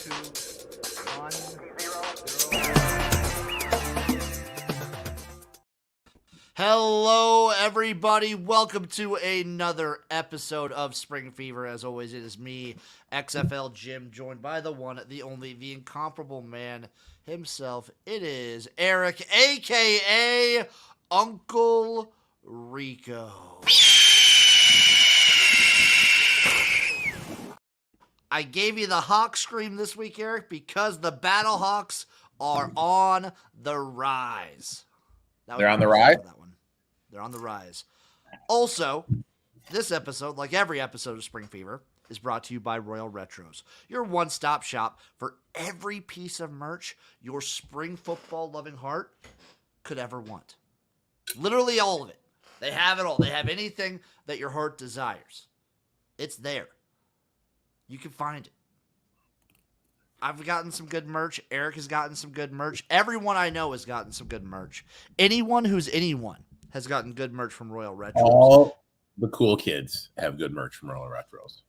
2, 1, 0. Hello, everybody. Welcome to another episode of Spring Fever. As always, it is me, XFL Jim, joined by the one, the only, the incomparable man himself. It is Erik, a.k.a. Uncle Rico. I gave you the Hawk scream this week, Erik, because the Battlehawks are on the rise. They're on the rise? That one. They're on the rise. Also, this episode, like every episode of Spring Fever, is brought to you by Royal Retros, your one-stop shop for every piece of merch your spring football-loving heart could ever want. Literally all of it. They have it all. They have anything that your heart desires. It's there. You can find it. I've gotten some good merch. Erik has gotten some good merch. Everyone I know has gotten some good merch. Anyone who's anyone has gotten good merch from Royal Retros. All the cool kids have good merch from Royal Retros.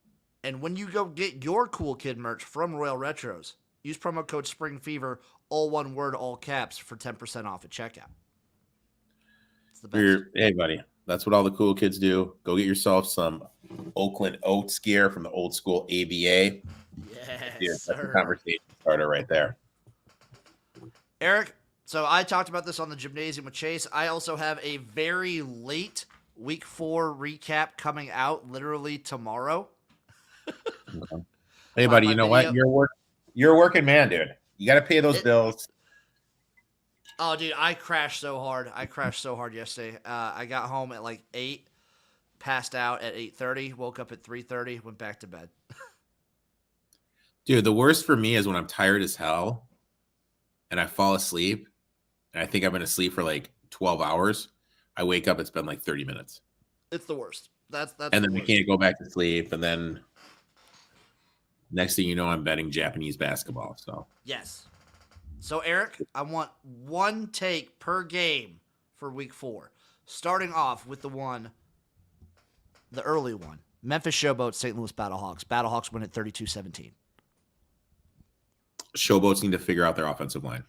And when you go get your cool kid merch from Royal Retros, use promo code SPRINGFEVER, all one word, all caps, for 10% off at checkout. It's the best. Hey, buddy. That's what all the cool kids do. Go get yourself some Oakland Oats gear from the old school ABA. Yes, that's a conversation starter right there. Erik, so I talked about this on the gymnasium with Chase. I also have a very late week 4 recap coming out literally tomorrow. Okay. Hey, buddy, you know what? You're a working man, dude. You got to pay those bills. Oh, dude, I crashed so hard. Yesterday. I got home at like 8, passed out at 8:30, woke up at 3:30, went back to bed. Dude, the worst for me is when I'm tired as hell and I fall asleep and I think I've been asleep for like 12 hours. I wake up, it's been like 30 minutes. It's the worst. That's and then we can't go back to sleep. And then next thing you know, I'm betting Japanese basketball. So yes. So Erik, I want one take per game for week 4. Starting off with the early one. Memphis Showboats, St. Louis Battlehawks. Battlehawks win at 32-17. Showboats need to figure out their offensive line.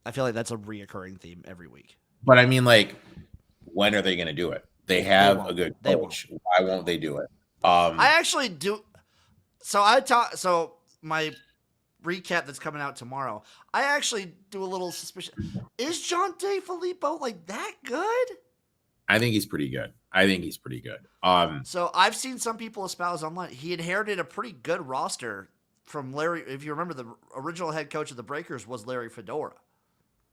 I feel like that's a reoccurring theme every week. But I mean, like, when are they going to do it? They have a good coach. Why won't they do it? I actually do. So my recap that's coming out tomorrow, I actually do a little suspicion. Is John DeFilippo like that good? I think he's pretty good. So I've seen some people espouse online. He inherited a pretty good roster from Larry. If you remember, the original head coach of the Breakers was Larry Fedora.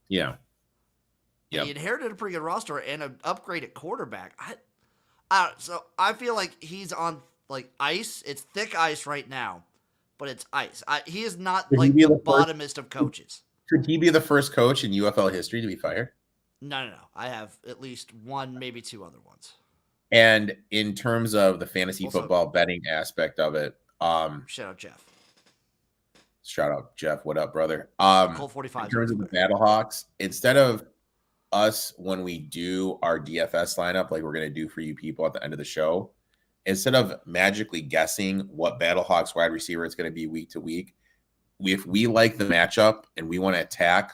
Yeah. He inherited a pretty good roster and an upgrade at quarterback. So I feel like he's on like ice. It's thick ice right now, but it's ice. He is not like the bottomest of coaches. Could he be the first coach in UFL history to be fired? No. I have at least one, maybe 2 other ones. And in terms of the fantasy football betting aspect of it, shout out Jeff. Shout out Jeff. What up, brother? Colt 45. In terms of the Battlehawks, instead of us when we do our DFS lineup, like we're going to do for you people at the end of the show, instead of magically guessing what Battlehawks wide receiver it's going to be week to week, if we like the matchup and we want to attack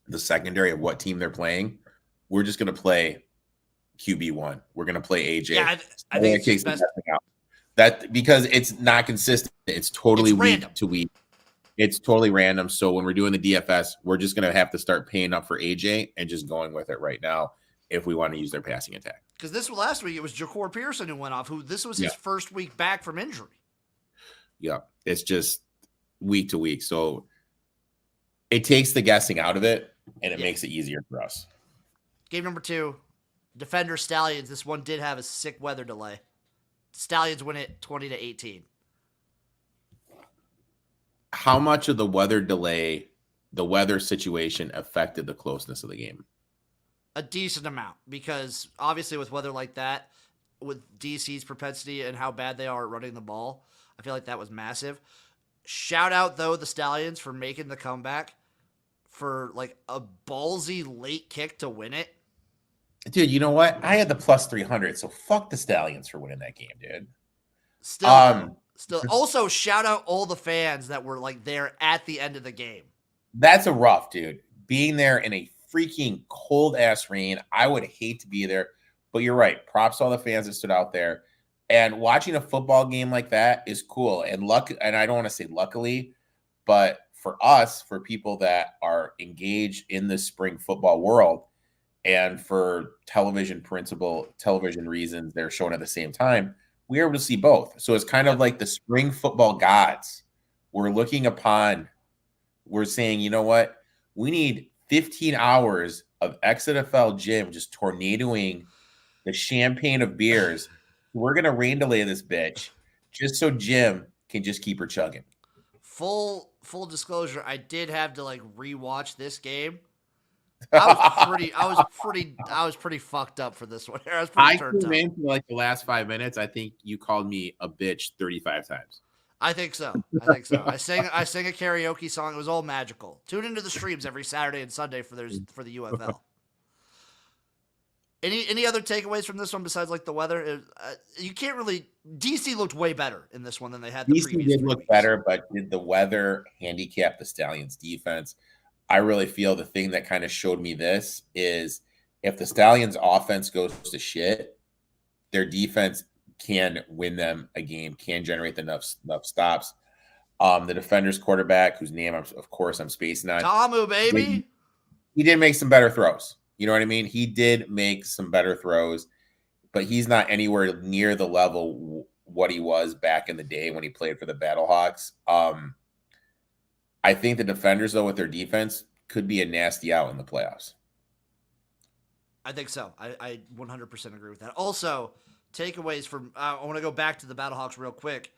the secondary of what team they're playing, we're just going to play QB1. We're going to play AJ. Yeah, I think it's best. That because it's not consistent. It's totally week to week. It's totally random. So when we're doing the DFS, we're just going to have to start paying up for AJ and just going with it right now if we want to use their passing attack. Because last week, it was Ja'Cour Pearson who went off, this was his first week back from injury. Yeah, it's just week to week. So it takes the guessing out of it, and it makes it easier for us. Game number 2, Defender Stallions. This one did have a sick weather delay. Stallions win it 20-18. How much of the weather delay, the weather situation affected the closeness of the game? A decent amount, because obviously with weather like that, with DC's propensity and how bad they are at running the ball, I feel like that was massive. Shout out, though, the Stallions for making the comeback for like a ballsy late kick to win it. Dude, you know what? I had the plus 300, so fuck the Stallions for winning that game, dude. Still, Still, also shout out all the fans that were like there at the end of the game. That's a rough, dude. Being there in a freaking cold ass rain. I would hate to be there, but you're right. Props to all the fans that stood out there. And watching a football game like that is cool. And I don't want to say luckily, but for us, for people that are engaged in the spring football world, and for television reasons, they're shown at the same time. We are able to see both. So it's kind of like the spring football gods. We're looking upon. We're saying, you know what? We need 15 hours of XFL Jim just tornadoing the champagne of beers. We're gonna rain delay this bitch just so Jim can just keep her chugging. Full disclosure, I did have to like rewatch this game. I was pretty fucked up for this one. I was pretty turned up. Came in for like the last 5 minutes. I think you called me a bitch 35 times. I think so. I sang a karaoke song. It was all magical. Tune into the streams every Saturday and Sunday for the UFL. Any other takeaways from this one besides like the weather? You can't really. DC looked way better in this one than they had. DC did look better, but did the weather handicap the Stallions' defense? I really feel the thing that kind of showed me this is if the Stallions' offense goes to shit, their defense can win them a game, can generate enough stops. The defender's quarterback, whose name, of course, I'm spacing on. Tamu, baby. He did make some better throws. You know what I mean? He did make some better throws, but he's not anywhere near the level what he was back in the day when he played for the Battlehawks. I think the defenders, though, with their defense, could be a nasty out in the playoffs. I think so. I 100% agree with that. Also, takeaways from I want to go back to the Battlehawks real quick.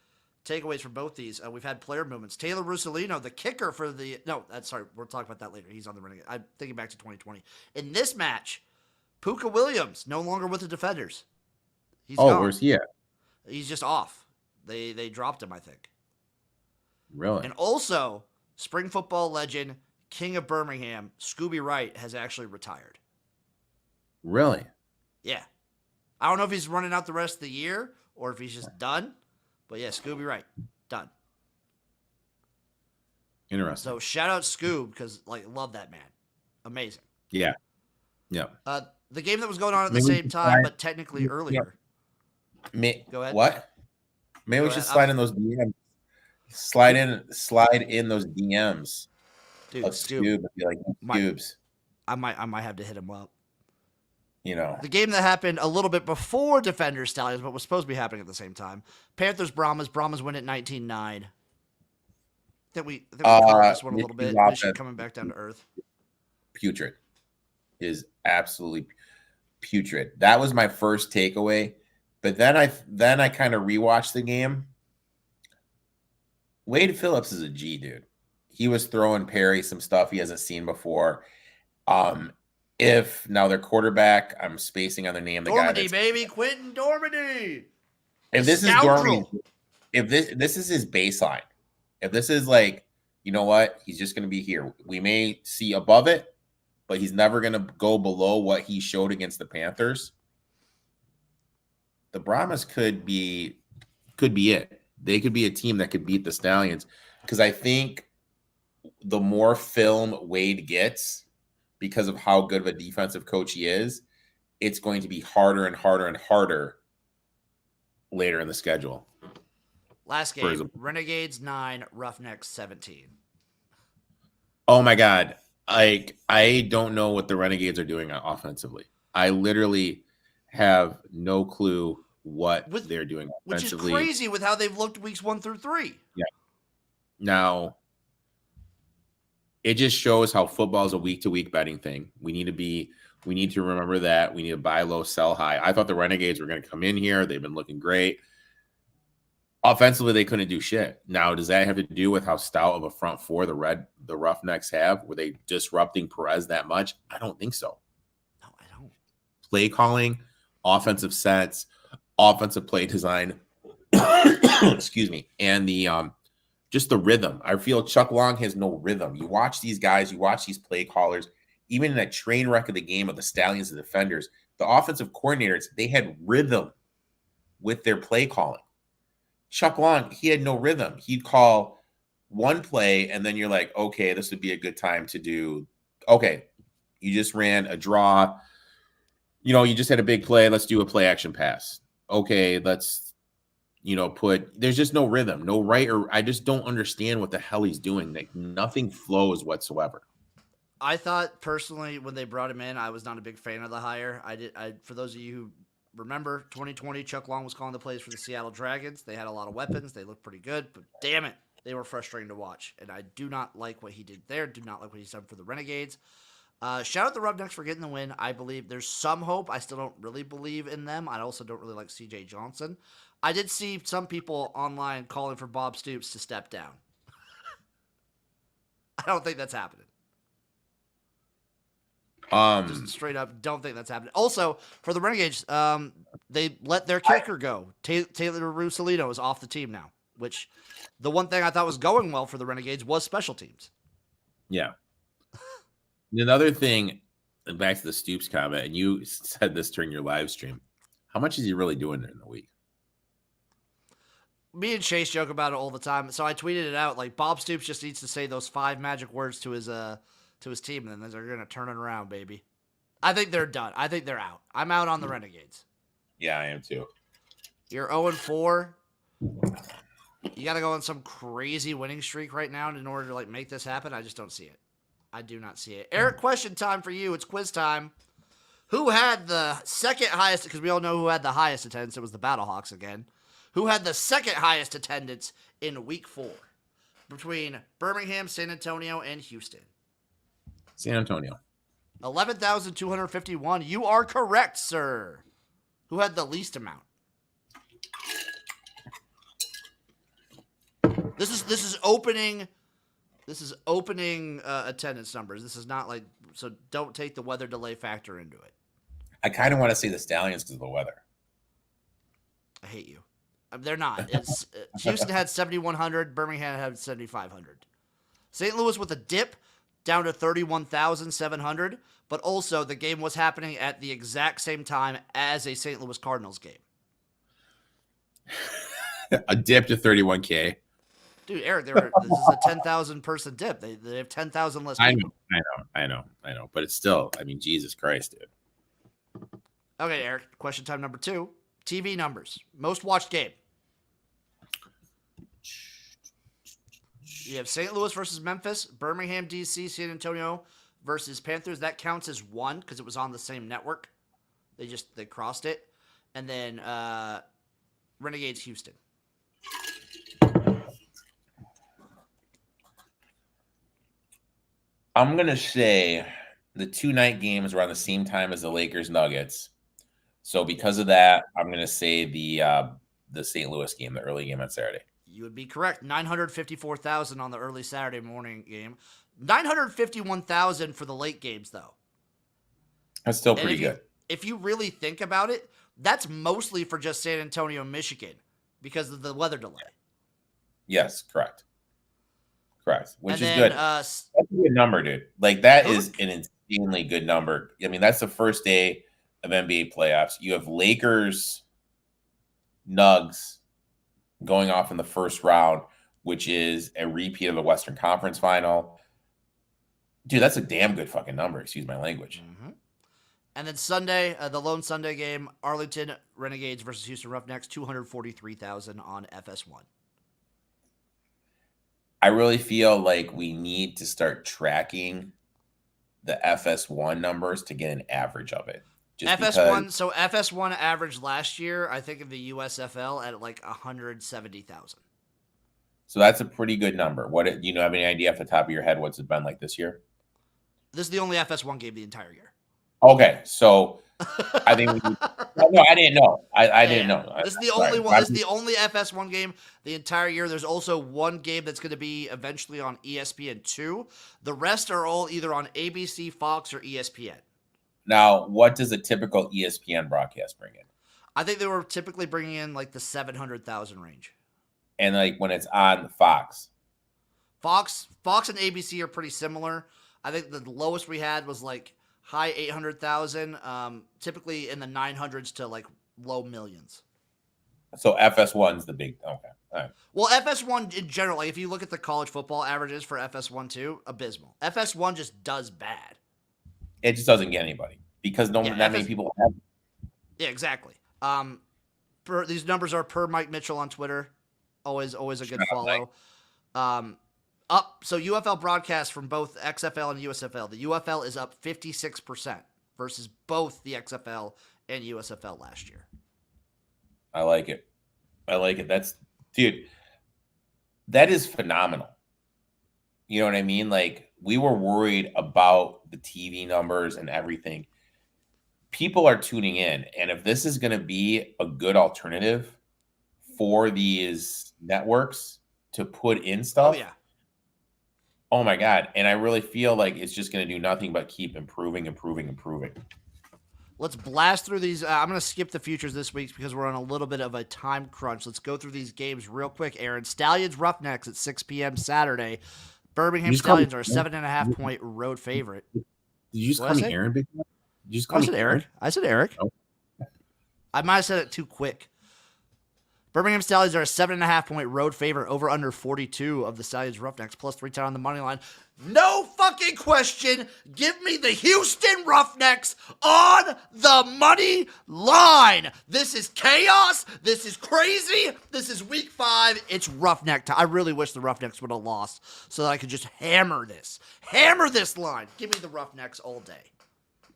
Takeaways from both these. We've had player movements. Taylor Russolino, the kicker for the sorry, we'll talk about that later. He's on the Renegade. I'm thinking back to 2020. In this match, Puka Williams no longer with the defenders. He's gone. Where's he at? He's just off. They dropped him, I think. Really? And also, spring football legend, King of Birmingham, Scooby Wright has actually retired. Really? Yeah. I don't know if he's running out the rest of the year or if he's just done. But yeah, Scooby Wright, done. Interesting. So shout out Scoob because love that man, amazing. Yeah. The game that was going on at the same time, but technically earlier. Go ahead. What? Maybe we should slide in those DMs. Slide in those DMs. Dude, Scoob and be like, Scoobs. I might have to hit him up. You know, the game that happened a little bit before Defenders Stallions, but was supposed to be happening at the same time. Panthers Brahmas win at 19-9. I think we covered this one a little bit. Michigan coming back down to earth. Putrid is absolutely putrid. That was my first takeaway. But then I kind of rewatched the game. Wade Phillips is a G, dude. He was throwing Perry some stuff he hasn't seen before. If now their quarterback, I'm spacing on their name. The Dormady, baby, Quentin Dormady. If this is Dormady, if this is his baseline, if this is like, you know what, he's just going to be here. We may see above it, but he's never going to go below what he showed against the Panthers. The Brahmas could be it. They could be a team that could beat the Stallions because I think the more film Wade gets, because of how good of a defensive coach he is, it's going to be harder and harder and harder later in the schedule. Last game, Renegades 9, Roughnecks 17. Oh my God. I don't know what the Renegades are doing offensively. I literally have no clue what they're doing offensively. Which is crazy with how they've looked weeks 1 through 3. Yeah. Now, it just shows how football is a week-to-week betting thing. We need to remember that. We need to buy low, sell high. I thought the Renegades were going to come in here. They've been looking great. Offensively, they couldn't do shit. Now, does that have to do with how stout of a front four the Roughnecks have? Were they disrupting Perez that much? I don't think so. No, I don't. Play calling, offensive sets, offensive play design. Excuse me. And the just the rhythm. I feel Chuck Long has no rhythm. You watch these guys, you watch these play callers, even in a train wreck of the game of the Stallions and defenders, the offensive coordinators, they had rhythm with their play calling. Chuck Long, he had no rhythm. He'd call one play, and then you're like, okay, this would be a good time to do. Okay, you just ran a draw. You just had a big play. Let's do a play action pass. Okay, let's there's just no rhythm, no right, or I just don't understand what the hell he's doing. Like nothing flows whatsoever. I thought personally when they brought him in, I was not a big fan of the hire. For those of you who remember 2020, Chuck Long was calling the plays for the Seattle Dragons. They had a lot of weapons. They looked pretty good, but damn it, they were frustrating to watch. And I do not like what he did there. Do not like what he's done for the Renegades. Shout out the Roughnecks for getting the win. I believe there's some hope. I still don't really believe in them. I also don't really like CJ Johnson. I did see some people online calling for Bob Stoops to step down. I don't think that's happening. Just straight up, don't think that's happening. Also, for the Renegades, they let their kicker go. Taylor Russolino is off the team now, which the one thing I thought was going well for the Renegades was special teams. Yeah. Another thing, and back to the Stoops comment, and you said this during your live stream, how much is he really doing during the week? Me and Chase joke about it all the time. So I tweeted it out, like Bob Stoops just needs to say those 5 magic words to his team, and then they're going to turn it around, baby. I think they're done. I think they're out. I'm out on the Renegades. Yeah, I am too. You're 0-4. You got to go on some crazy winning streak right now in order to make this happen. I just don't see it. I do not see it. Erik, question time for you. It's quiz time. Who had the second highest, because we all know who had the highest attendance. It was the Battlehawks again. Who had the second highest attendance in week 4 between Birmingham, San Antonio, and Houston? San Antonio. 11,251. You are correct, sir. Who had the least amount? This is opening attendance numbers. This is not so don't take the weather delay factor into it. I kind of want to say the Stallions because of the weather. I hate you. They're not. It's Houston had 7,100. Birmingham had 7,500. St. Louis with a dip down to 31,700. But also the game was happening at the exact same time as a St. Louis Cardinals game. A dip to 31K. Dude, Erik, this is a 10,000 person dip. They have 10,000 less people. I know. But it's still, Jesus Christ, dude. Okay, Erik, question time number 2. TV numbers. Most watched game. You have St. Louis versus Memphis, Birmingham, DC, San Antonio versus Panthers. That counts as one because it was on the same network. They crossed it. And then Renegades, Houston. I'm going to say the 2-night games were on the same time as the Lakers Nuggets. So because of that, I'm going to say the St. Louis game, the early game on Saturday. You would be correct. 954,000 on the early Saturday morning game. 951,000 for the late games, though. That's still pretty good. If you really think about it, that's mostly for just San Antonio, Michigan, because of the weather delay. Yes, correct. Which is then, good. That's a good number, dude. That is an insanely good number. That's the first day of NBA playoffs. You have Lakers, Nugs going off in the first round, which is a repeat of the Western Conference final. Dude, that's a damn good fucking number. Excuse my language. Mm-hmm. And then Sunday, the lone Sunday game, Arlington Renegades versus Houston Roughnecks, 243,000 on FS1. I really feel like we need to start tracking the FS1 numbers to get an average of it. FS1, so FS1 averaged last year, I think, in the USFL at 170,000. So that's a pretty good number. Do you have any idea off the top of your head what's it been like this year? This is the only FS1 game the entire year. Okay, so I think no, I didn't know. I didn't know. This is the only one. This is the only FS1 game the entire year. There's also one game that's going to be eventually on ESPN2. The rest are all either on ABC, Fox, or ESPN. Now, what does a typical ESPN broadcast bring in? I think they were typically bringing in the 700,000 range. And when it's on Fox and ABC are pretty similar. I think the lowest we had was high 800,000, typically in the 900s to low millions. So FS1's the big, okay. All right. Well, FS1 in general, like if you look at the college football averages for FS1 too, abysmal. FS1 just does bad. It just doesn't get anybody because Yeah, that many people have. Yeah, exactly. These numbers are per Mike Mitchell on Twitter. Always a good follow. So UFL broadcasts from both XFL and USFL. The UFL is up 56% versus both the XFL and USFL last year. I like it. That's, dude, that is phenomenal. You know what I mean? Like, we were worried about the TV numbers and everything. People are tuning in. And if this is going to be a good alternative for these networks to put in stuff, Oh, yeah. Oh my God. And I really feel like it's just going to do nothing but keep improving. Let's blast through these. I'm going to skip the futures this week because we're on a little bit of a time crunch. Let's go through these games real quick, Aaron. Stallions Roughnecks at 6 p.m. Saturday. Birmingham Stallions are a 7.5 point road favorite. Did you just call me Aaron, Big Man? Did you just call me Eric? I said Eric. Oh. I might have said it too quick. Birmingham Stallions are a 7.5 point road favorite over under 42 of the Stallions Roughnecks, plus 310 on the money line. No fucking question. Give me the Houston Roughnecks on the money line. This is chaos. This is crazy. This is week 5. It's Roughneck time. I really wish the Roughnecks would have lost so that I could just hammer this. Hammer this line. Give me the Roughnecks all day.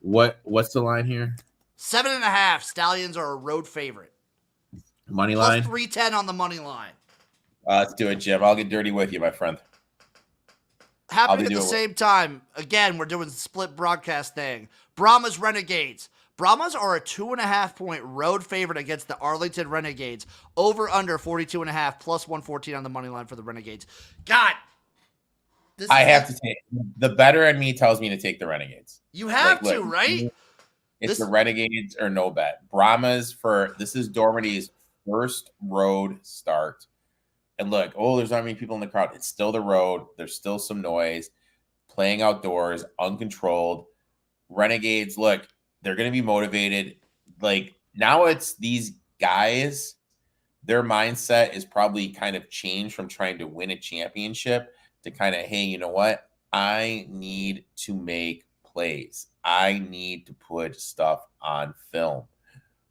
What's the line here? 7.5. Stallions are a road favorite. Money line? Plus 310 on the money line. Let's do it, Jim. I'll get dirty with you, my friend. Happening at the same time. Again, we're doing the split broadcast thing. Brahmas Renegades. Brahmas are a 2.5 point road favorite against the Arlington Renegades. Over under 42.5 plus 114 on the money line for the Renegades. God. I have to take the better in me tells me to take the Renegades. You have to, right? It's the Renegades or no bet. Brahmas this is Dormity's first road start. And look, there's not many people in the crowd. It's still the road. There's still some noise. Playing outdoors, uncontrolled. Renegades, look, they're going to be motivated. Like, now it's these guys, their mindset is probably kind of changed from trying to win a championship to kind of, hey, you know what? I need to make plays. I need to put stuff on film.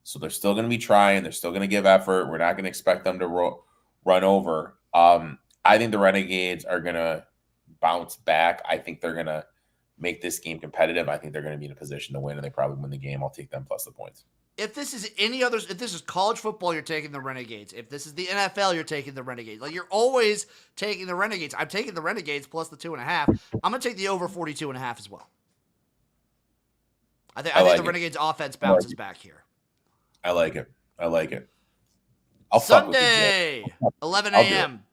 So they're still going to be trying. They're still going to give effort. We're not going to expect them to run over. I think the Renegades are going to bounce back. I think they're going to make this game competitive. I think they're going to be in a position to win, and they probably win the game. I'll take them plus the points. If this is if this is college football, you're taking the Renegades. If this is the NFL, you're taking the Renegades. Like, you're always taking the Renegades. I'm taking the Renegades plus the 2.5. I'm going to take the over 42.5 as well. I think the Renegades offense bounces back here. I like it. I'll Sunday, 11 a.m.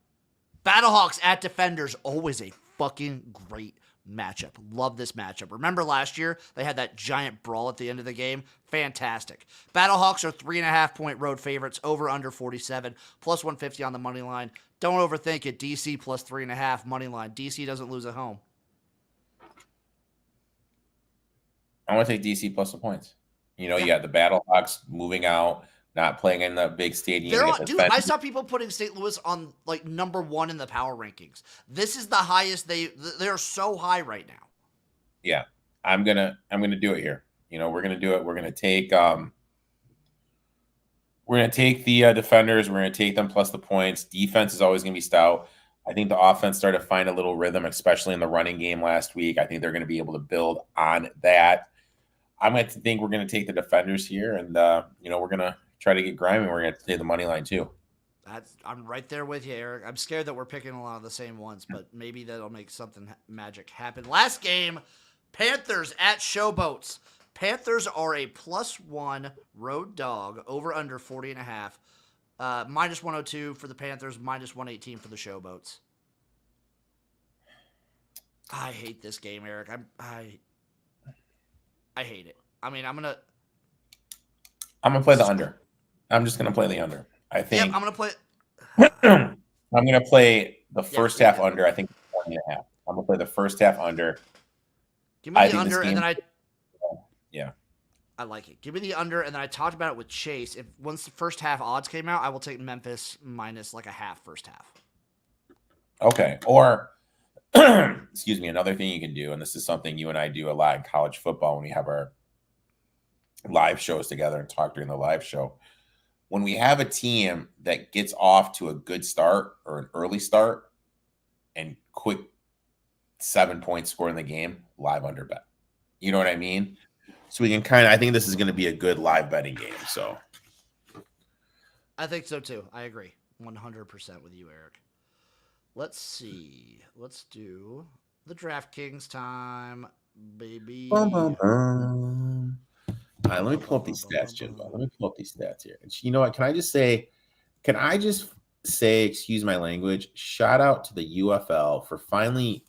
Battlehawks at Defenders. Always a fucking great matchup. Love this matchup. Remember last year they had that giant brawl at the end of the game? Fantastic. Battlehawks are 3.5 point road favorites over under 47, plus 150 on the money line. Don't overthink it. DC plus 3.5 money line. DC doesn't lose at home. I want to take DC plus the points. You got the Battlehawks moving out, not playing in the big stadium. Dude, I saw people putting St. Louis on like number 1 in the power rankings. This is the highest they're so high right now. Yeah, I'm gonna do it here. We're gonna do it. We're gonna take the Defenders. We're gonna take them plus the points. Defense is always gonna be stout. I think the offense started to find a little rhythm, especially in the running game last week. I think they're going to be able to build on that. I'm going to think we're going to take the Defenders here, and we're going to try to get grimy. We're going to take the money line too. I'm right there with you, Eric. I'm scared that we're picking a lot of the same ones, but maybe that'll make something magic happen. Last game, Panthers at Showboats. Panthers are a +1 road dog over under 40.5. Minus 102 for the Panthers, minus 118 for the Showboats. I hate this game, Eric. I hate it. I mean, I'm gonna play the under. I'm just gonna play the under. I think. Yeah, I'm gonna play. I'm gonna play the first half under. I think 1.5. I'm gonna play the first half under. Give me the under, and then Yeah. I like it. Give me the under, and then I talked about it with Chase. If once the first half odds came out, I will take Memphis minus like a half first half. Okay. Or, excuse me, another thing you can do, and this is something you and I do a lot in college football when we have our live shows together and talk during the live show. When we have a team that gets off to a good start or an early start and quick 7 points score in the game, live under bet. You know what I mean? So we can I think this is going to be a good live betting game. So I think so too. I agree 100% with you, Eric. Let's see. Let's do the DraftKings time, baby. bum, bum, bum. All right, let me pull up these stats, Jim. Let me pull up these stats here. And you know what? Can I just say, excuse my language, shout out to the UFL for finally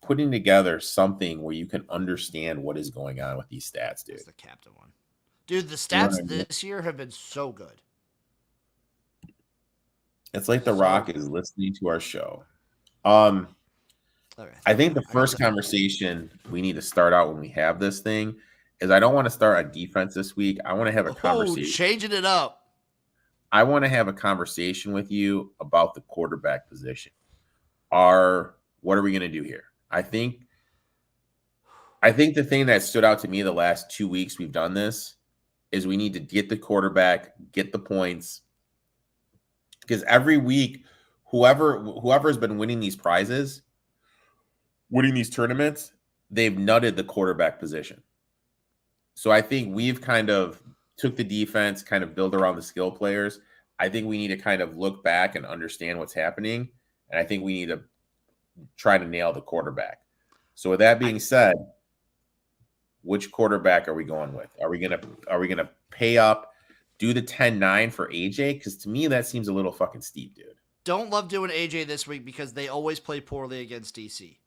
putting together something where you can understand what is going on with these stats, dude. That's the captain one. Dude, the stats this year have been so good. It's like The Rock is listening to our show. I think the first conversation we need to start out when we have this thing is I don't want to start on defense this week. I want to have a conversation. Changing it up. I want to have a conversation with you about the quarterback position. What are we going to do here? I think the thing that stood out to me the last 2 weeks we've done this is we need to get the quarterback, get the points. Because every week, whoever has been winning these prizes, winning these tournaments, they've nutted the quarterback position. So I think we've kind of took the defense, kind of build around the skill players. I think we need to kind of look back and understand what's happening. And I think we need to try to nail the quarterback. So with that being said, which quarterback are we going with? Are we gonna pay up, do the 10-9 for AJ? Because to me, that seems a little fucking steep, dude. Don't love doing AJ this week because they always play poorly against DC.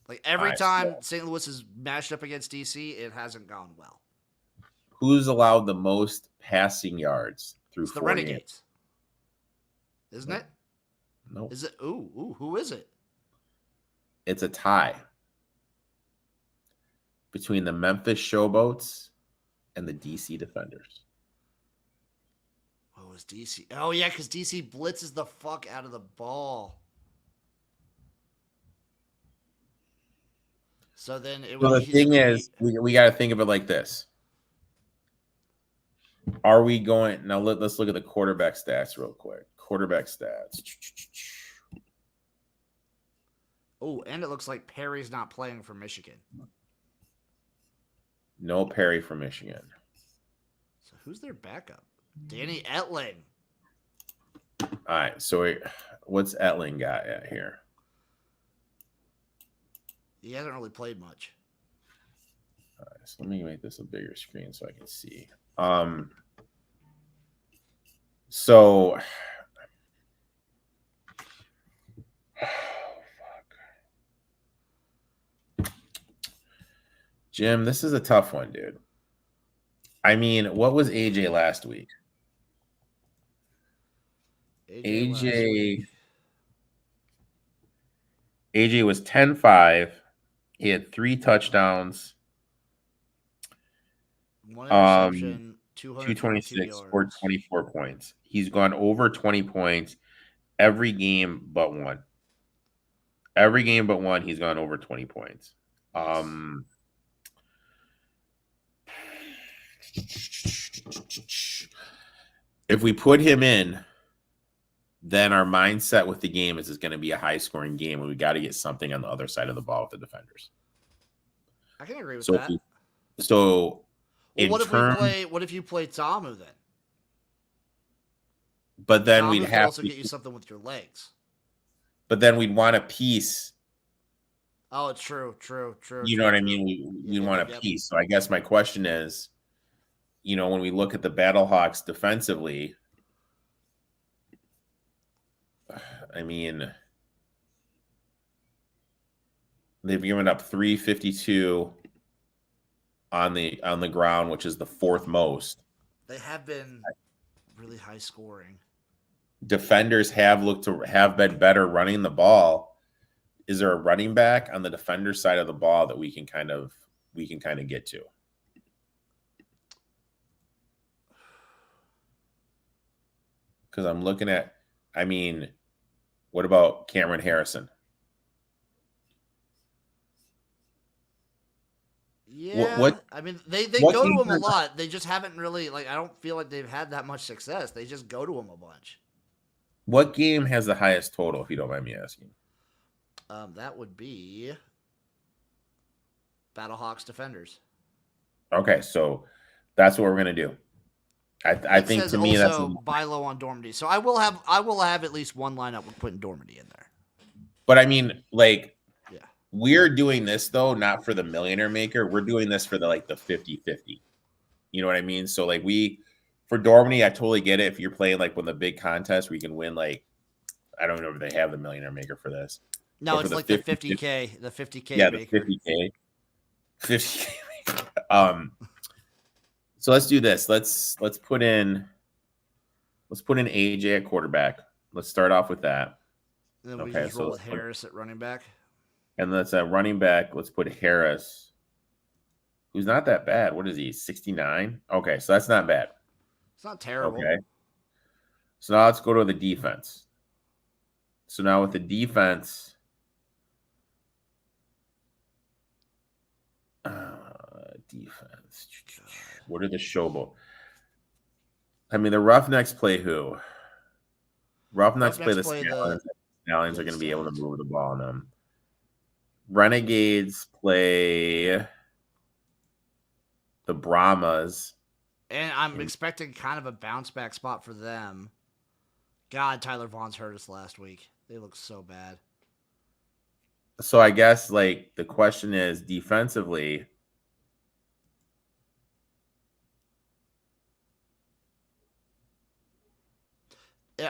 Like every time St. Louis is matched up against DC, it hasn't gone well. Who's allowed the most passing yards through the Renegades? Isn't it? No. Is it? Ooh, who is it? It's a tie between the Memphis Showboats and the DC Defenders. Oh, is DC? Oh, yeah, because DC blitzes the fuck out of the ball. So then it the thing is, we got to think of it like this. Are we going now? Let's look at the quarterback stats real quick. Quarterback stats. Oh, and it looks like Perry's not playing for Michigan. No Perry for Michigan. So who's their backup? Danny Etling. All right. So what's Etling got at here? He hasn't really played much. All right, so let me make this a bigger screen so I can see. So Jim, this is a tough one, dude. I mean, what was AJ last week? AJ was 10-5. He had 3 touchdowns. 1 interception, 226, scored 24 points. He's gone over 20 points every game but one. Every game but one, he's gone over 20 points. If we put him in, then our mindset with the game is it's going to be a high-scoring game, and we got to get something on the other side of the ball with the defenders. I can agree with that. What if you play Tamu then? But then Tamu we'd have also get you something with your legs. But then we'd want a piece. Oh, it's true. You know what I mean? We want a piece. So I guess my question is, when we look at the Battlehawks defensively, I mean, they've given up 352 on the ground, which is the 4th most. They have been really high scoring. Defenders have been better running the ball. Is there a running back on the defender side of the ball that we can kind of get to? Because I'm looking at, I mean, what about Cameron Harrison? Yeah, I mean they What go to games him a lot. They just haven't really like. I don't feel like they've had that much success. They just go to him a bunch. what game has the highest total, if you don't mind me asking? That would be Battlehawks Defenders. Okay, so that's what we're gonna do. I It think says to me that's also buy low on Dormady, so I will have at least one lineup with putting Dormady in there. but I mean, like, Yeah. we're doing this though, not for the millionaire maker. We're doing this for the 50-50. You know what I mean? So like for Dormany, I totally get it. If you're playing like one of the big contests where you can win, like, I don't know if they have the millionaire maker for this. No, But for it's the like the 50, 50K, the 50K yeah, the maker. 50K. 50K. So let's do this. Let's put in AJ at quarterback. Let's start off with that. And then we Okay, just roll with Harris at running back. and let's running back. Let's put Harris, who's not that bad. What is he? 69. Okay, so that's not bad. It's not terrible. Okay, so now let's go to the defense. So now with the defense, defense. What are the showboat? I mean, the Roughnecks play who? Roughnecks play the Stallions. Stallions are going to be able to move the ball on them. Renegades play the Brahmas. And I'm expecting kind of a bounce back spot for them. God, Tyler Vaughn's hurt us last week. They look so bad. So I guess like the question is defensively.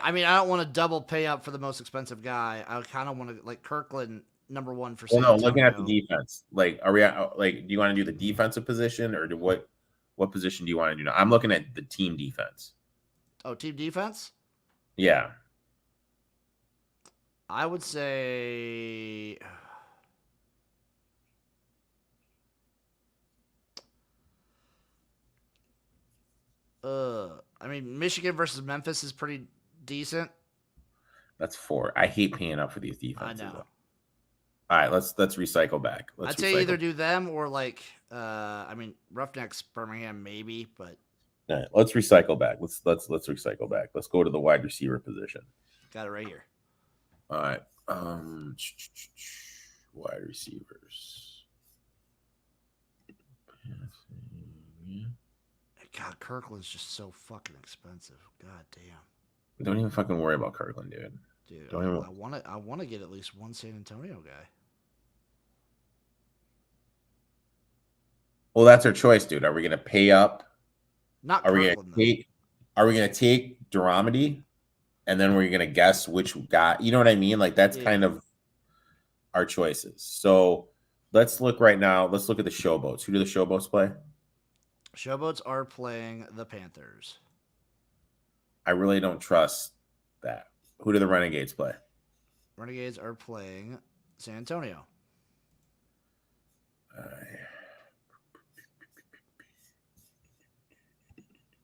I mean, I don't want to double pay up for the most expensive guy. I kind of want to like Kirkland number one for San Well, no, Antonio. looking at the defense, like, are we like? Do you want to do the defensive position or what position do you want to do now? I'm looking at the team defense. Oh, team defense? Yeah. I would say I mean Michigan versus Memphis is pretty decent. That's 4. I hate paying up for these defenses. I know. Though. All right, let's recycle back. I'd say either do them or like I mean Roughnecks Birmingham maybe, but all right, let's recycle back. Let's recycle back. Let's go to the wide receiver position. Got it right here. All right. Wide receivers. God, Kirkland's just so fucking expensive. God damn. Don't even fucking worry about Kirkland, dude. Dude, Don't even... I want to get at least one San Antonio guy. Well, that's our choice, dude. Are we gonna pay up? Not are Kirkland, Are we gonna take Dramedy, and then we're gonna guess which guy? You know what I mean? Like that's kind of our choices. So let's look right now. Let's look at the Showboats. Who do the Showboats play? Showboats are playing the Panthers. I really don't trust that. Who do the Renegades play? Renegades are playing San Antonio.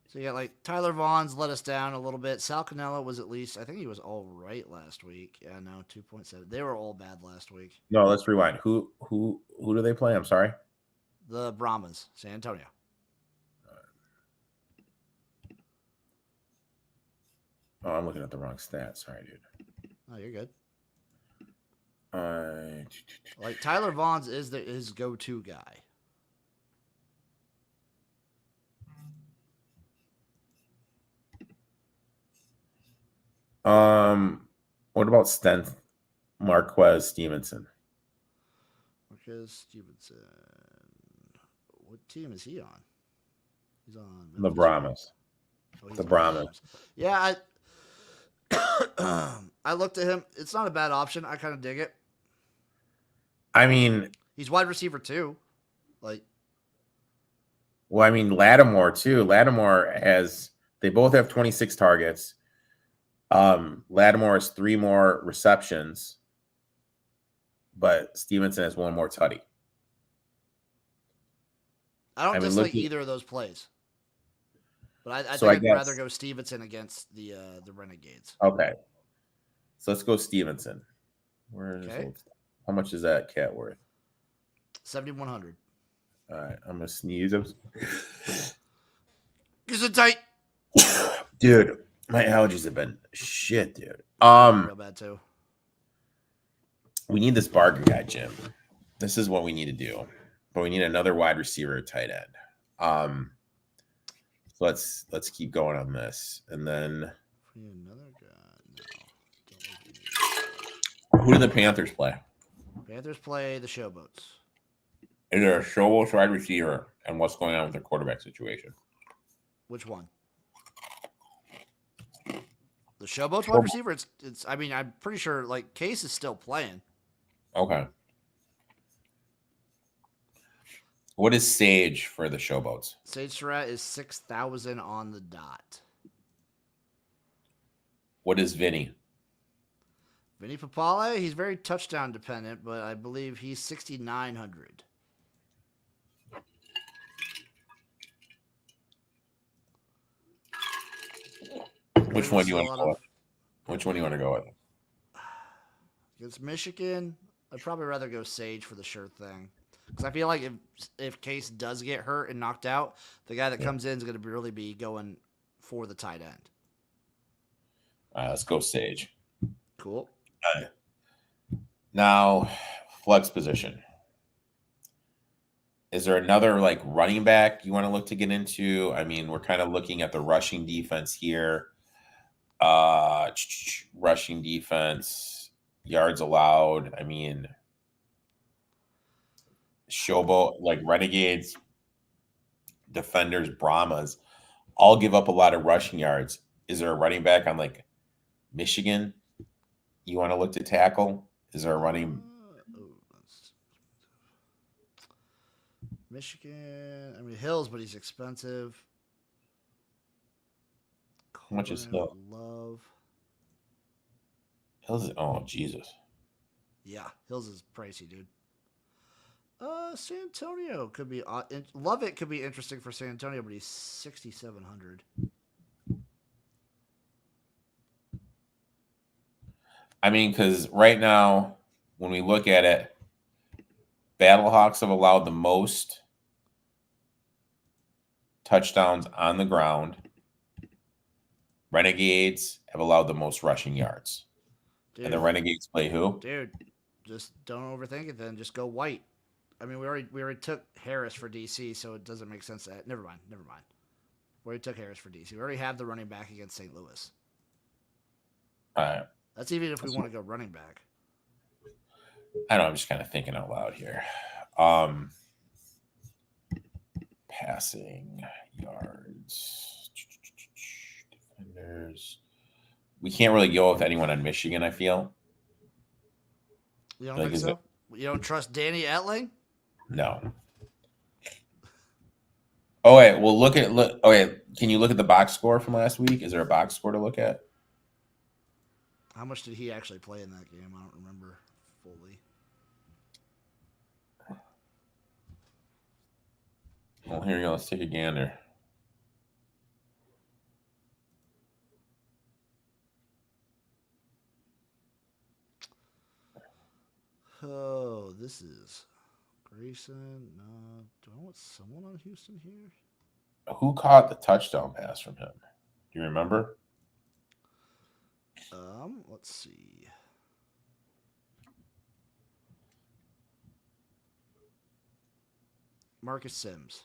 So you got like Tyler Vaughn's let us down a little bit. Sal Cannella was at least, I think he was all right last week. Yeah, no, 2.7. They were all bad last week. No, let's rewind. Who do they play? I'm sorry. The Brahmas, San Antonio. Oh, I'm looking at the wrong stats. Sorry, dude. Oh, you're good. Like Tyler Vaughn's is his go-to guy. What about Stenth? Marquez Stevenson. Marquez Stevenson. What team is he on? He's on the Brahmas. Oh, the Brahmas. Yeah, I looked at him. It's not a bad option. I kind of dig it. I mean, he's wide receiver too. Like, well, I mean, Lattimore too. Lattimore they both have 26 targets. Lattimore has 3 more receptions, but Stevenson has 1 more tutty. I don't dislike either of those plays. But I So think I I'd rather guess go Stevenson against the Renegades. okay. So let's go Stevenson. Where is Okay, old? How much is that cat worth? 7,100. All right, I'm gonna sneeze. Is it tight? Dude, my allergies have been shit, dude. Real bad too. We need this bargain guy, Jim. This is what we need to do. But we need another wide receiver, tight end. So let's keep going on this, and then We need another guy. No, don't think we need. who do the Panthers play? Panthers play the Showboats. Is there a Showboats wide receiver, and what's going on with their quarterback situation? Which one? The Showboats wide receiver. It's. I mean, I'm pretty sure like Case is still playing. Okay. What is Sage for the Showboats? Sage Surratt is 6,000 on the dot. What is Vinny? Vinny Papale, he's very touchdown dependent, but I believe he's 6,900. Which one do you want to go with? Which one do you want to go with? Against Michigan, I'd probably rather go Sage for the sure thing. Because I feel like if Case does get hurt and knocked out, the guy that comes in is going to really be going for the tight end. All right, let's go Sage. Cool. All right. Now, flex position. Is there another like running back you want to look to get into? I mean, we're kind of looking at the rushing defense here. Rushing defense, yards allowed. I mean, Showboat, like Renegades, Defenders, Brahmas, all give up a lot of rushing yards. Is there a running back on like Michigan you want to look to tackle? Is there a running? Michigan. I mean, Hills, but he's expensive. How much is Hill? Love. Hills. Oh, Jesus. Yeah, Hills is pricey, dude. San Antonio could be. Lovett could be interesting for San Antonio, but he's 6,700. I mean, because right now, when we look at it, Battlehawks have allowed the most touchdowns on the ground. Renegades have allowed the most rushing yards. Dude, and the Renegades play who? Dude, just don't overthink it then. Just go white. I mean, we already took Harris for DC, so it doesn't make sense. Never mind. We already took Harris for DC. We already have the running back against St. Louis. All right. That's even if we want to go running back. I don't know. I'm just kind of thinking out loud here. Passing yards, defenders. We can't really go with anyone on Michigan, I feel. You don't think so? You don't trust Danny Etling? No. Oh wait, well look. Okay, can you look at the box score from last week? Is there a box score to look at? How much did he actually play in that game? I don't remember fully. Well, here you go. Let's take a gander. Oh, this is Grayson. No, do I want someone on Houston here? Who caught the touchdown pass from him? Do you remember? Let's see. Marcus Sims.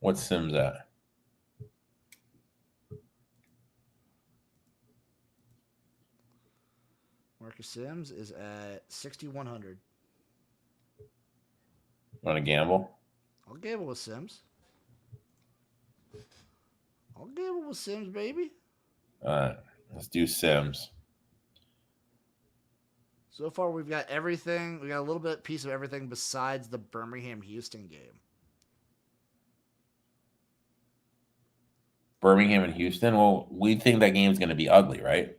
What's Sims at? Marcus Sims is at 6,100. Want to gamble? I'll gamble with Sims. Baby. All right, let's do Sims. So far, we've got everything. We got a little bit piece of everything besides the Birmingham-Houston game. Birmingham and Houston. Well, we think that game's going to be ugly, right?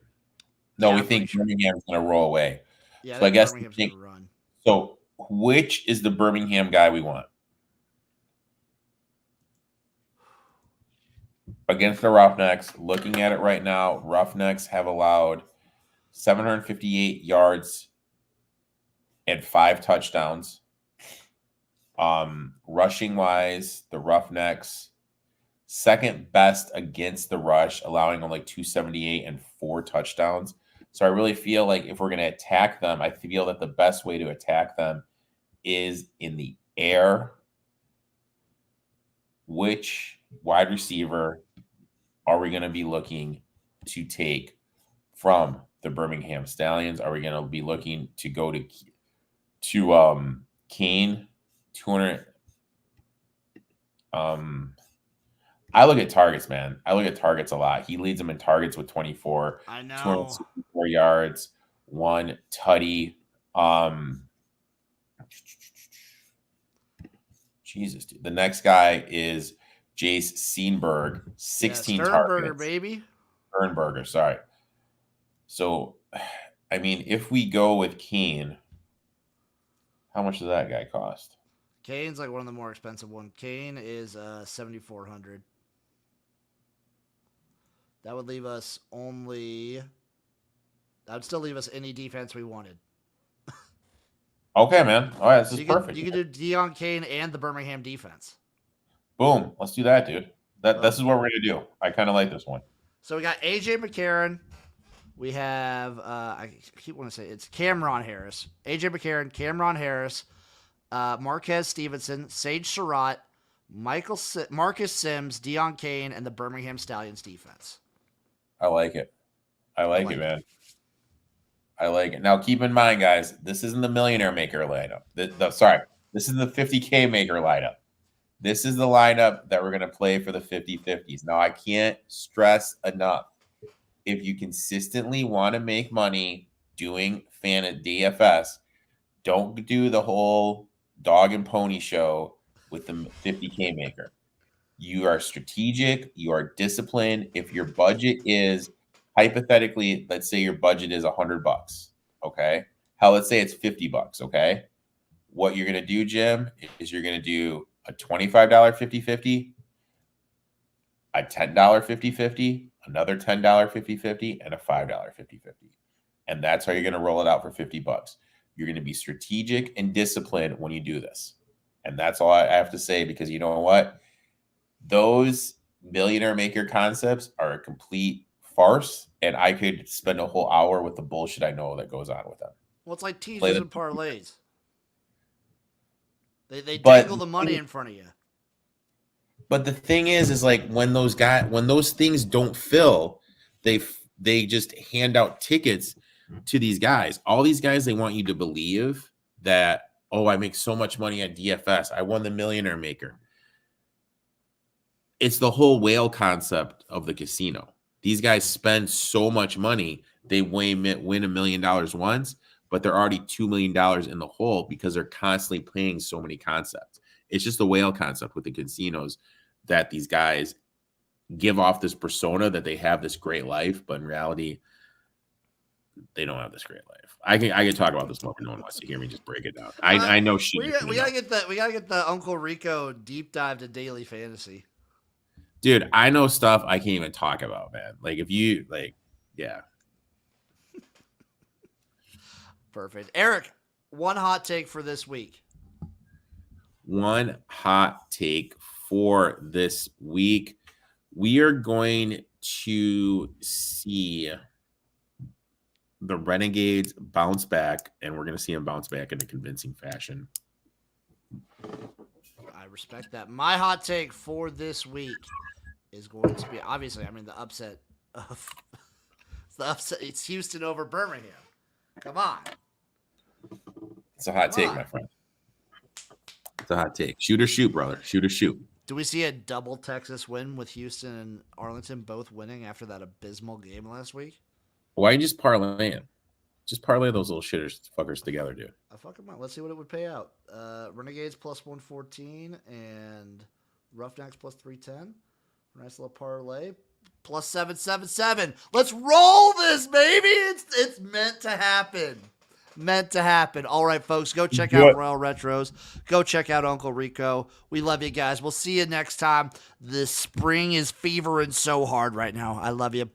No, yeah, we think Birmingham's going to roll away. Yeah, so I guess Birmingham's going to run. So, which is the Birmingham guy we want? against the Roughnecks. Looking at it right now, Roughnecks have allowed 758 yards and 5 touchdowns. Rushing wise, the Roughnecks second best against the rush, allowing only 278 and 4 touchdowns. So I really feel like if we're going to attack them, I feel that the best way to attack them is in the air. Which wide receiver are we going to be looking to take from the Birmingham Stallions? Are we going to be looking to go to Kane 200? I look at targets, man. I look at targets a lot. He leads them in targets with 24, I know. 264 yards, 1 tutty. Jesus, dude. The next guy is Jace Seenberg, 16 targets. Baby. Sternberger, sorry. So, I mean, if we go with Kane, how much does that guy cost? Kane's like one of the more expensive ones. Kane is $7,400. That would leave us only. That would still leave us any defense we wanted. Okay, man. All right, this is perfect. You could do Deion Kane and the Birmingham defense. Boom. Let's do that, dude. This is what we're gonna do. I kind of like this one. So we got AJ McCarron. We have I keep wanting to say it's Cameron Harris, AJ McCarron, Cameron Harris, Marquez Stevenson, Sage Surratt, Marcus Sims, Deion Kane, and the Birmingham Stallions defense. I like it. I like it, man. I like it. Now, keep in mind, guys, this isn't the Millionaire Maker lineup. This is the 50K Maker lineup. This is the lineup that we're going to play for the 50-50s. Now, I can't stress enough. If you consistently want to make money doing fan at DFS, don't do the whole dog and pony show with the 50K Maker. You are strategic. You are disciplined. If your budget is hypothetically, let's say your budget is $100. Okay. Hell, let's say it's $50. Okay. What you're going to do, Jim, is you're going to do a $25 50-50, a $10 50-50, another $10 50-50, and a $5 50-50. And that's how you're going to roll it out for $50. You're going to be strategic and disciplined when you do this. And that's all I have to say, because you know what? Those Millionaire Maker concepts are a complete farce, and I could spend a whole hour with the bullshit I know that goes on with them. Well, it's like teasers and parlays. They dangle the money in front of you. But the thing is like when those things don't fill, they just hand out tickets to these guys. All these guys, they want you to believe that, oh, I make so much money at DFS. I won the Millionaire Maker. It's the whole whale concept of the casino. These guys spend so much money, they win $1 million once, but they're already $2 million in the hole because they're constantly playing so many concepts. It's just the whale concept with the casinos, that these guys give off this persona that they have this great life, but in reality, they don't have this great life. I can talk about this more, but no one wants to hear me just break it down. I know she. We gotta get the Uncle Rico deep dive to daily fantasy. Dude, I know stuff I can't even talk about, man. Like if you yeah. Perfect. Eric, one hot take for this week. One hot take for this week. We are going to see the Renegades bounce back, and we're going to see them bounce back in a convincing fashion. I respect that. My hot take for this week is going to be, obviously, the upset of it's Houston over Birmingham. Come on. It's a hot take, my friend. It's a hot take. Shoot or shoot, brother. Shoot or shoot. Do we see a double Texas win with Houston and Arlington both winning after that abysmal game last week? Why you just parlay them? Just parlay those little fuckers together, dude. I fucking might. Let's see what it would pay out. Renegades plus 114 and Roughnecks plus 310. Nice little parlay. Plus 777. Let's roll this, baby. It's meant to happen. Meant to happen. All right, folks, go check Do out it. Royal Retros. Go check out Uncle Rico. We love you guys. We'll see you next time. The spring is fevering so hard right now. I love you. Bye.